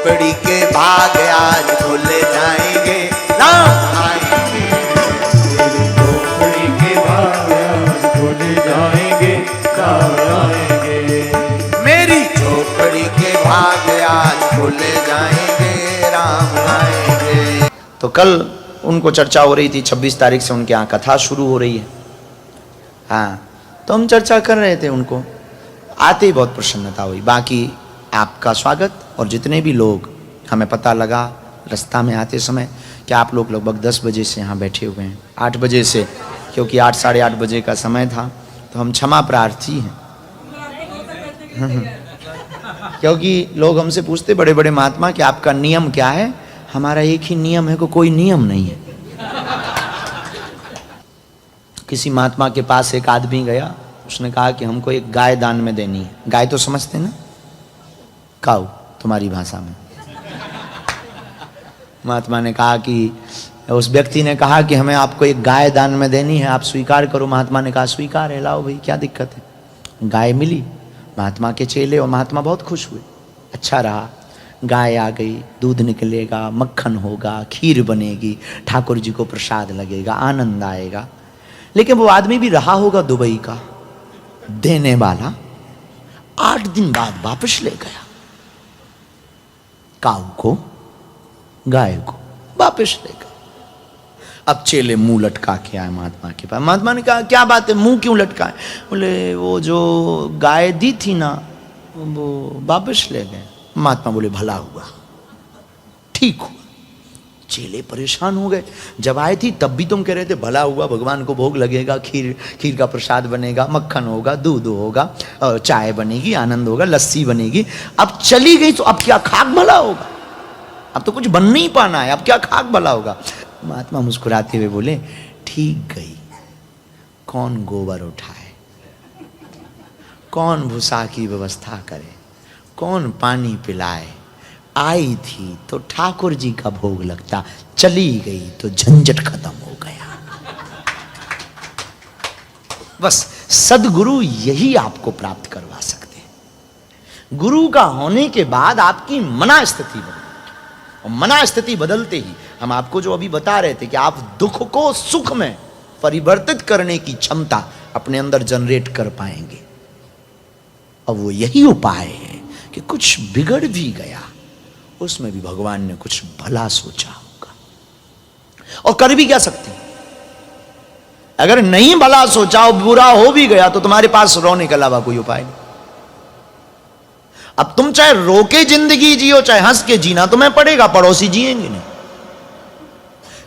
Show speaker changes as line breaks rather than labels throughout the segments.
झोपड़ी के भाग आज खुले जाएंगे, राम आएंगे।
झोपड़ी के भाग आज खुले जाएंगे, राम आएंगे।
मेरी झोपड़ी के भाग आज खुले जाएंगे, राम आएंगे। तो कल उनको चर्चा हो रही थी, 26 तारीख से उनके यहाँ कथा शुरू हो रही है। हाँ, तो हम चर्चा कर रहे थे, उनको आते ही बहुत प्रसन्नता हुई। बाकी आपका स्वागत, और जितने भी लोग, हमें पता लगा रास्ता में आते समय कि आप लोग लगभग 10 बजे से यहाँ बैठे हुए हैं, 8 बजे से, क्योंकि 8 साढ़े 8 बजे का समय था। तो हम क्षमा प्रार्थी हैं क्योंकि लोग हमसे पूछते बड़े बड़े महात्मा कि आपका नियम क्या है। हमारा एक ही नियम है, कोई नियम नहीं है। किसी महात्मा के पास एक आदमी गया, उसने कहा कि हमको एक गाय दान में देनी है। गाय तो समझते ना, काऊ तुम्हारी भाषा में। महात्मा ने कहा कि, उस व्यक्ति ने कहा कि हमें आपको एक गाय दान में देनी है, आप स्वीकार करो। महात्मा ने कहा स्वीकार है, लाओ भाई, क्या दिक्कत है। गाय मिली महात्मा के चेले, और महात्मा बहुत खुश हुए। अच्छा रहा, गाय आ गई, दूध निकलेगा, मक्खन होगा, खीर बनेगी, ठाकुर जी को प्रसाद लगेगा, आनंद आएगा। लेकिन वो आदमी भी रहा होगा दुबई का, देने वाला 8 दिन बाद वापस ले गया काऊ को, गाय को वापस ले गया। अब चेले मुंह लटका के आए महात्मा के पास। महात्मा ने कहा क्या बात है, मुंह क्यों लटकाए? बोले वो जो गाय दी थी ना, वो वापस ले गए। महात्मा बोले भला हुआ, ठीक हुआ। चेले परेशान हो गए, जब आए थी तब भी तुम कह रहे थे भला हुआ, भगवान को भोग लगेगा, खीर का प्रसाद बनेगा, मक्खन होगा, दूध होगा, चाय बनेगी, आनंद होगा, लस्सी बनेगी। अब चली गई तो अब क्या खाक भला होगा? अब तो कुछ बन नहीं पाना है, अब क्या खाक भला होगा? महात्मा मुस्कुराते हुए बोले ठीक गई, कौन गोबर उठाए, कौन भूसा की व्यवस्था करे, कौन पानी पिलाए। आई थी तो ठाकुर जी का भोग लगता, चली गई तो झंझट खत्म हो गया। बस सदगुरु यही आपको प्राप्त करवा सकते हैं। गुरु का होने के बाद आपकी मना स्थिति बदलती, और मना स्थिति बदलते ही हम आपको जो अभी बता रहे थे कि आप दुख को सुख में परिवर्तित करने की क्षमता अपने अंदर जनरेट कर पाएंगे। अब वो यही उपाय है कि कुछ बिगड़ भी गया, उसमें भी भगवान ने कुछ भला सोचा होगा, और कर भी क्या सकते हैं। अगर नहीं भला सोचा और बुरा हो भी गया तो तुम्हारे पास रोने के अलावा कोई उपाय नहीं। अब तुम चाहे रो के जिंदगी जियो, चाहे हंस के जीना तुम्हें पड़ेगा, पड़ोसी जिएंगे नहीं।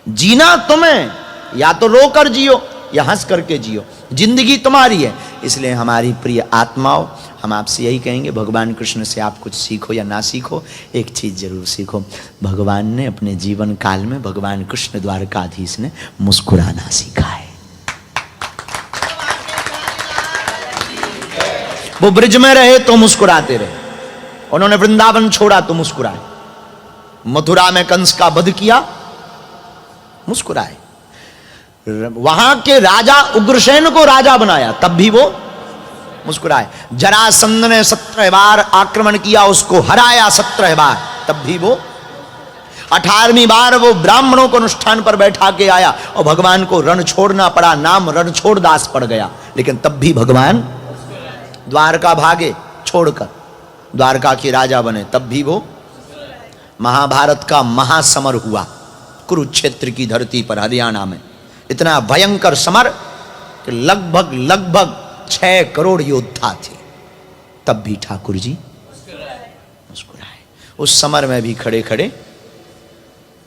जीना तुम्हें या तो रो कर जियो या हंस करके जियो, जिंदगी तुम्हारी है। इसलिए हमारी प्रिय आत्माओं, हम आपसे यही कहेंगे, भगवान कृष्ण से आप कुछ सीखो या ना सीखो, एक चीज जरूर सीखो। भगवान ने अपने जीवन काल में, भगवान कृष्ण द्वारकाधीश ने मुस्कुराना सीखा है। वो ब्रिज में रहे तो मुस्कुराते रहे, उन्होंने वृंदावन छोड़ा तो मुस्कुराए, मथुरा में कंस का वध किया, मुस्कुराए, वहां के राजा उग्रसेन को राजा बनाया तब भी वो मुस्कुराए, जरासंध ने 17 बार आक्रमण किया, उसको हराया 17 बार तब भी वो, 18वीं बार वो ब्राह्मणों को अनुष्ठान पर बैठा के आया और भगवान को रण छोड़ना पड़ा, नाम रणछोड़ दास पड़ गया, लेकिन तब भी भगवान द्वारका भागे छोड़कर, द्वारका के राजा बने तब भी वो। महाभारत का महासमर हुआ कुरुक्षेत्र की धरती पर, हरियाणा में, इतना भयंकर समर कि लगभग 6 करोड़ योद्धा थे, तब भी ठाकुर जी मुस्कुराए। उस समर में भी खड़े खड़े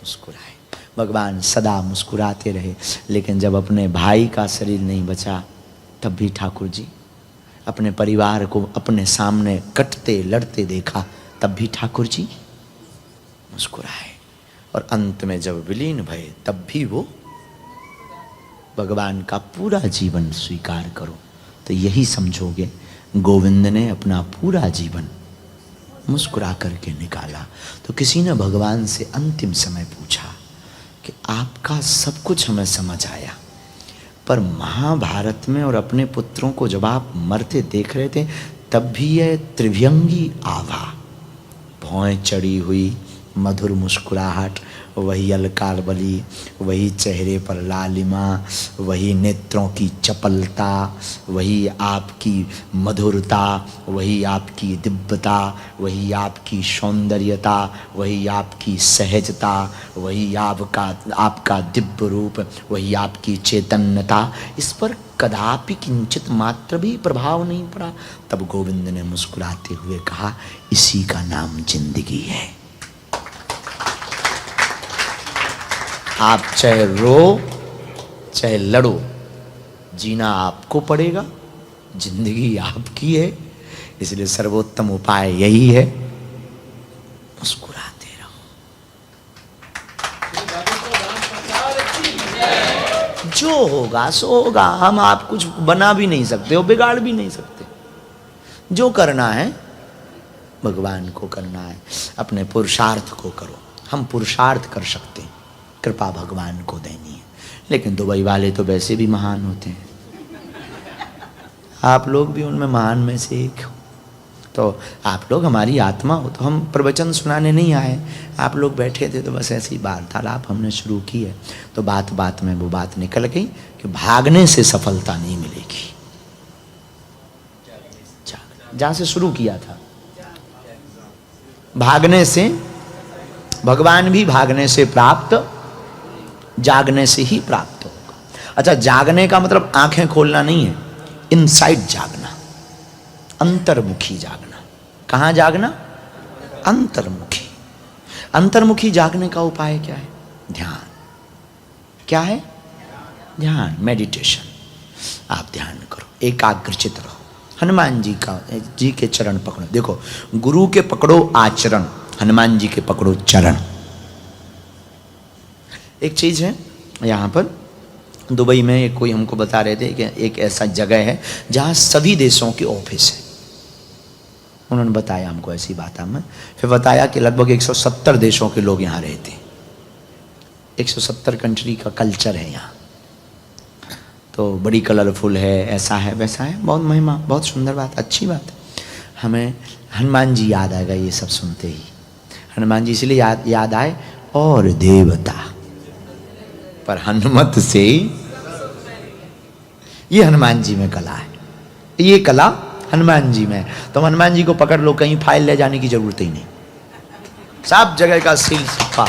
मुस्कुराए। भगवान सदा मुस्कुराते रहे, लेकिन जब अपने भाई का शरीर नहीं बचा तब भी ठाकुर जी अपने परिवार को अपने सामने कटते लड़ते देखा, तब भी ठाकुर जी मुस्कुराए। और अंत में जब विलीन भये तब भी वो भगवान का पूरा जीवन स्वीकार करो तो यही समझोगे गोविंद ने अपना पूरा जीवन मुस्कुरा करके निकाला। तो किसी ने भगवान से अंतिम समय पूछा कि आपका सब कुछ हमें समझ आया, पर महाभारत में और अपने पुत्रों को जब आप मरते देख रहे थे तब भी यह त्रिव्यंगी आभा भौं चढ़ी हुई मधुर मुस्कुराहट, वही अलकालबली, वही चेहरे पर लालिमा, वही नेत्रों की चपलता, वही आपकी मधुरता, वही आपकी दिव्यता, वही आपकी सौंदर्यता, वही आपकी सहजता, वही आपका दिव्य रूप, वही आपकी चैतन्यता, इस पर कदापि किंचित मात्र भी प्रभाव नहीं पड़ा। तब गोविंद ने मुस्कुराते हुए कहा, इसी का नाम जिंदगी है। आप चाहे रो चाहे लड़ो, जीना आपको पड़ेगा, जिंदगी आपकी है, इसलिए सर्वोत्तम उपाय यही है, मुस्कुराते रहो। जो होगा सो होगा, हम आप कुछ बना भी नहीं सकते और बिगाड़ भी नहीं सकते। जो करना है भगवान को करना है, अपने पुरुषार्थ को करो। हम पुरुषार्थ कर सकते हैं, कृपा भगवान को देनी है। लेकिन दुबई वाले तो वैसे भी महान होते हैं, आप लोग भी उनमें महान में से एक हो। तो आप लोग हमारी आत्मा हो, तो हम प्रवचन सुनाने नहीं आए, आप लोग बैठे थे तो बस ऐसी वार्तालाप हमने शुरू की है। तो बात बात में वो बात निकल गई कि भागने से सफलता नहीं मिलेगी। जहां से शुरू किया था, भागने से, भगवान भी भागने से प्राप्त, जागने से ही प्राप्त होगा। अच्छा, जागने का मतलब आंखें खोलना नहीं है, इनसाइड जागना, अंतर्मुखी जागना। कहां जागना? अंतर्मुखी। अंतर्मुखी जागने का उपाय क्या है? ध्यान। क्या है? ध्यान, मेडिटेशन। आप ध्यान करो, एकाग्रचित रहो। हनुमान जी के चरण पकड़ो। देखो, गुरु के पकड़ो आचरण, हनुमान जी के पकड़ो चरण। एक चीज है यहाँ पर दुबई में, एक कोई हमको बता रहे थे कि एक ऐसा जगह है जहाँ सभी देशों के ऑफिस है। उन्होंने बताया हमको ऐसी बात हमें, फिर बताया कि लगभग 170 देशों के लोग यहाँ रहते हैं। 170 कंट्री का कल्चर है यहाँ, तो बड़ी कलरफुल है, ऐसा है वैसा है, बहुत महिमा, बहुत सुंदर बात, अच्छी बात। हमें हनुमान जी याद आएगा ये सब सुनते ही। हनुमान जी इसलिए याद आए, और देवता पर हनुमत से, ये हनुमान जी में कला है, ये कला हनुमान जी में। तो हनुमान जी को पकड़ लो, कहीं फाइल ले जाने की जरूरत ही नहीं, सब जगह का सील सिक्का।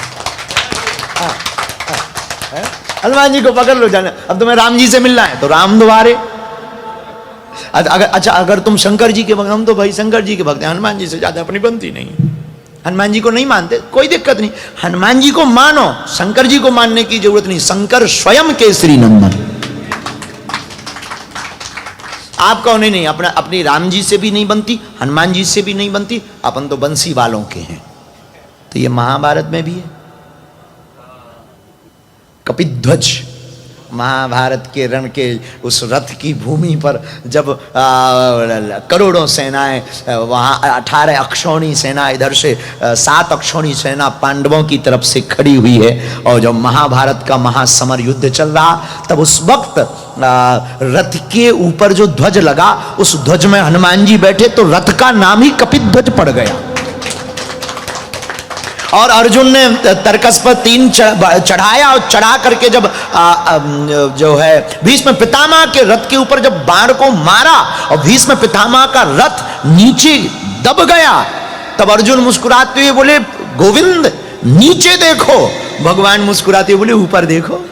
हनुमान जी को पकड़ लो, जाने। अब तुम्हें राम जी से मिलना है तो राम द्वारे। अगर तुम शंकर जी के भक्त, हम तो भाई शंकर जी के भक्त हैं, हनुमान जी से ज्यादा अपनी बनती नहीं। हनुमान जी को नहीं मानते, कोई दिक्कत नहीं, हनुमान जी को मानो, शंकर जी को मानने की जरूरत नहीं। शंकर स्वयं केसरी नंदन। आप कहो नहीं, अपनी राम जी से भी नहीं बनती, हनुमान जी से भी नहीं बनती, अपन तो बंसी वालों के हैं। तो ये महाभारत में भी है। कपिध्वज, महाभारत के रण के उस रथ की भूमि पर जब करोड़ों सेनाएं, वहाँ 18 अक्षौणी सेना, इधर से 7 अक्षौणी सेना पांडवों की तरफ से खड़ी हुई है, और जब महाभारत का महासमर युद्ध चल रहा, तब उस वक्त रथ के ऊपर जो ध्वज लगा, उस ध्वज में हनुमान जी बैठे, तो रथ का नाम ही कपिध्वज पड़ गया। और अर्जुन ने तरकस पर 3 चढ़ाया, और चढ़ा करके जब जो है भीष्म पितामह के रथ के ऊपर जब बाण को मारा, और भीष्म पितामह का रथ नीचे दब गया, तब अर्जुन मुस्कुराते हुए बोले, गोविंद नीचे देखो। भगवान मुस्कुराते हुए बोले, ऊपर देखो।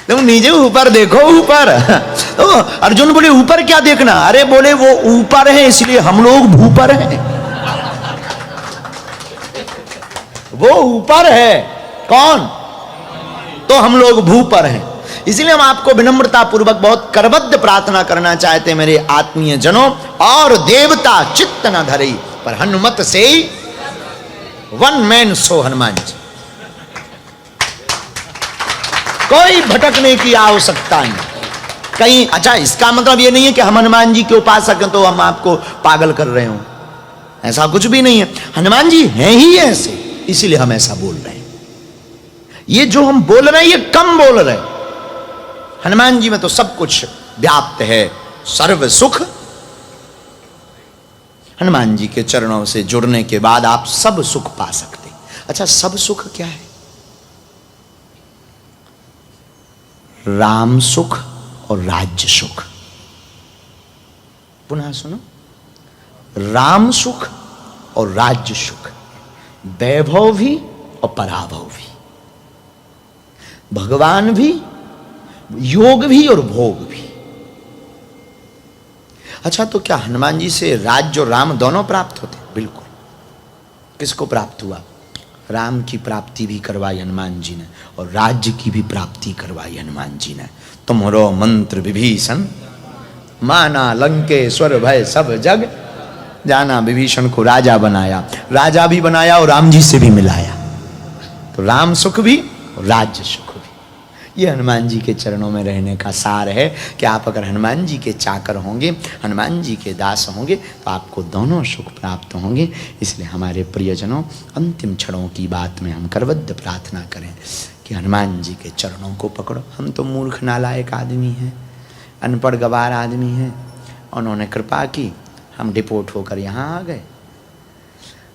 तुम नीचे ऊपर देखो, ऊपर। तो अर्जुन बोले, ऊपर क्या देखना? अरे बोले, वो ऊपर है इसलिए हम लोग भूपर हैं। वो ऊपर है, कौन? तो हम लोग भूपर हैं। इसलिए हम आपको विनम्रता पूर्वक बहुत करबद्ध प्रार्थना करना चाहते हैं, मेरे आत्मीय जनों। और देवता चित्त न धरे, पर हनुमत से one man so Hanuman ji. कोई भटकने की आवश्यकता नहीं कहीं। अच्छा, इसका मतलब ये नहीं है कि हम हनुमान जी के उपासक हैं तो हम आपको पागल कर रहे हो, ऐसा कुछ भी नहीं है। हनुमान जी हैं ही ऐसे, इसीलिए हम ऐसा बोल रहे हैं। ये जो हम बोल रहे हैं ये कम बोल रहे हैं। हनुमान जी में तो सब कुछ व्याप्त है, सर्व सुख हनुमान जी के चरणों से जुड़ने के बाद आप सब सुख पा सकते। अच्छा, सब सुख क्या है? राम सुख और राज्य सुख। पुनः सुनो, राम सुख और राज्य सुख, वैभव भी और पराभव भी, भगवान भी, योग भी और भोग भी। अच्छा, तो क्या हनुमान जी से राज्य और राम दोनों प्राप्त होते? बिल्कुल। किसको प्राप्त हुआ? राम की प्राप्ति भी करवाई हनुमान जी ने और राज्य की भी प्राप्ति करवाई हनुमान जी ने। तुम्हारो मंत्र विभीषण माना, लंकेश्वर भय सब जग जाना। विभीषण को राजा बनाया, राजा भी बनाया और राम जी से भी मिलाया। तो राम सुख भी और राज्य सुख भी, ये हनुमान जी के चरणों में रहने का सार है कि आप अगर हनुमान जी के चाकर होंगे, हनुमान जी के दास होंगे, तो आपको दोनों सुख प्राप्त होंगे। इसलिए हमारे प्रियजनों, अंतिम क्षणों की बात में हम करबद्ध प्रार्थना करें कि हनुमान जी के चरणों को पकड़ो। हम तो मूर्ख नालायक आदमी हैं, अनपढ़ गवार आदमी हैं, उन्होंने कृपा की, हम डिपोर्ट होकर यहाँ आ गए।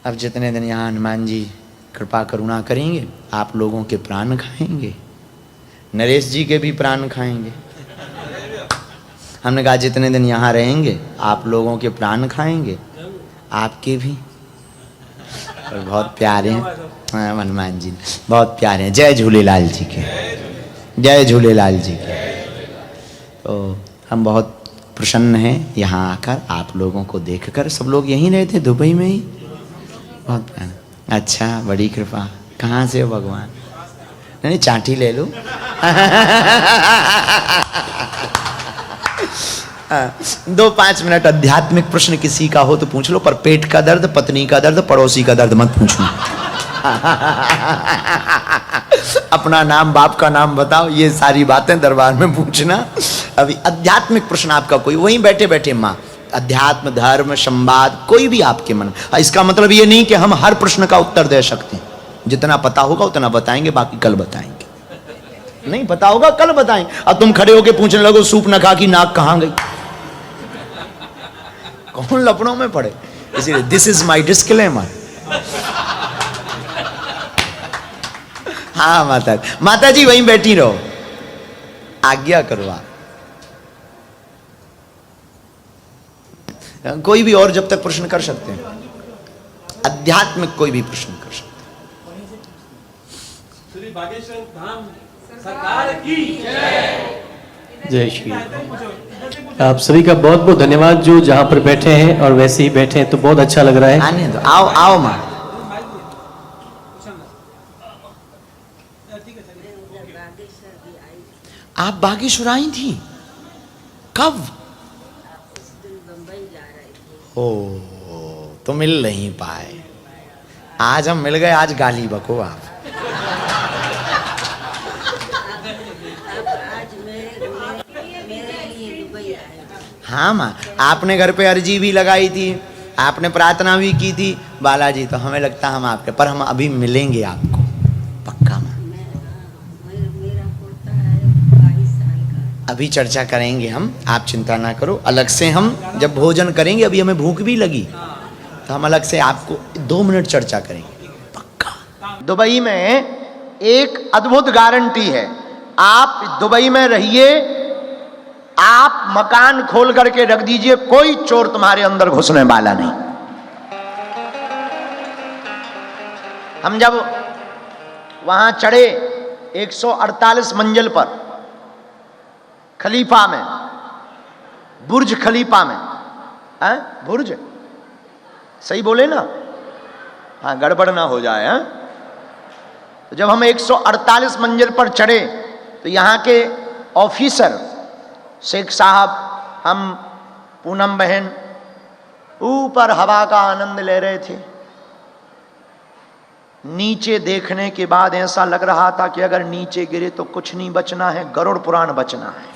अब जितने दिन यहाँ हनुमान जी कृपा करुणा करेंगे, आप लोगों के प्राण खाएंगे, नरेश जी के भी प्राण खाएंगे। हमने कहा जितने दिन यहाँ रहेंगे आप लोगों के प्राण खाएंगे, आपके भी। और बहुत प्यारे हैं हनुमान जी, बहुत प्यारे हैं। जय झूलेलाल जी के, जय झूलेलाल जी के। तो हम बहुत प्रसन्न हैं यहाँ आकर, आप लोगों को देखकर। सब लोग यहीं रहते, दुबई में ही? बहुत प्यारा। अच्छा, बड़ी कृपा। कहाँ से हो भगवान? नहीं, चाटी ले लो। 2-5 मिनट आध्यात्मिक प्रश्न किसी का हो तो पूछ लो, पर पेट का दर्द, पत्नी का दर्द, पड़ोसी का दर्द मत पूछना। अपना नाम, बाप का नाम बताओ, ये सारी बातें दरबार में पूछना। अभी आध्यात्मिक प्रश्न आपका कोई, वहीं बैठे बैठे माँ, अध्यात्म, धर्म, संवाद, कोई भी आपके मन। इसका मतलब ये नहीं कि हम हर प्रश्न का उत्तर दे सकते हैं। जितना पता होगा उतना बताएंगे, बाकी कल बताएंगे। नहीं पता होगा कल बताएंगे। अब तुम खड़े होके पूछने लगो सूप न खा की नाक कहां गई, कौन लपड़ों में पड़े? इसीलिए दिस इज माई डिस्क्लेमर। हाँ माता जी वहीं बैठी रहो, आज्ञा करो आप। कोई भी और जब तक प्रश्न कर सकते हैं, आध्यात्मिक कोई भी प्रश्न कर सकते हैं।
श्री बागेश्वर धाम सरकार की
जय श्री। आप सभी का बहुत बहुत धन्यवाद जो जहाँ पर बैठे हैं और वैसे ही बैठे हैं, तो बहुत अच्छा लग रहा है।
आने दो, आओ आओ माँ। आप बागेश्वर आई थी कब? ओ, तो मिल नहीं पाए। आज हम मिल गए, आज गाली बको आप। हाँ माँ, आपने घर पे अर्जी भी लगाई थी, आपने प्रार्थना भी की थी बालाजी, तो हमें लगता हम आपके, पर हम अभी मिलेंगे आपको पक्का माँ। अभी चर्चा करेंगे हम, आप चिंता ना करो। अलग से हम जब भोजन करेंगे, अभी हमें भूख भी लगी, तो हम अलग से आपको 2 मिनट चर्चा करेंगे पक्का। दुबई में एक अद्भुत गारंटी है, आप दुबई में रहिए, आप मकान खोल करके रख दीजिए, कोई चोर तुम्हारे अंदर घुसने वाला नहीं। हम जब वहां चढ़े 148 मंजिल पर, खलीफा में, बुर्ज खलीफा में, हैं बुर्ज सही बोले ना, हाँ गड़बड़ ना हो जाए। हैं तो जब हम 148 मंजिल पर चढ़े, तो यहाँ के ऑफिसर शेख साहब, हम, पूनम बहन ऊपर हवा का आनंद ले रहे थे। नीचे देखने के बाद ऐसा लग रहा था कि अगर नीचे गिरे तो कुछ नहीं बचना है, गरुड़ पुराण बचना है।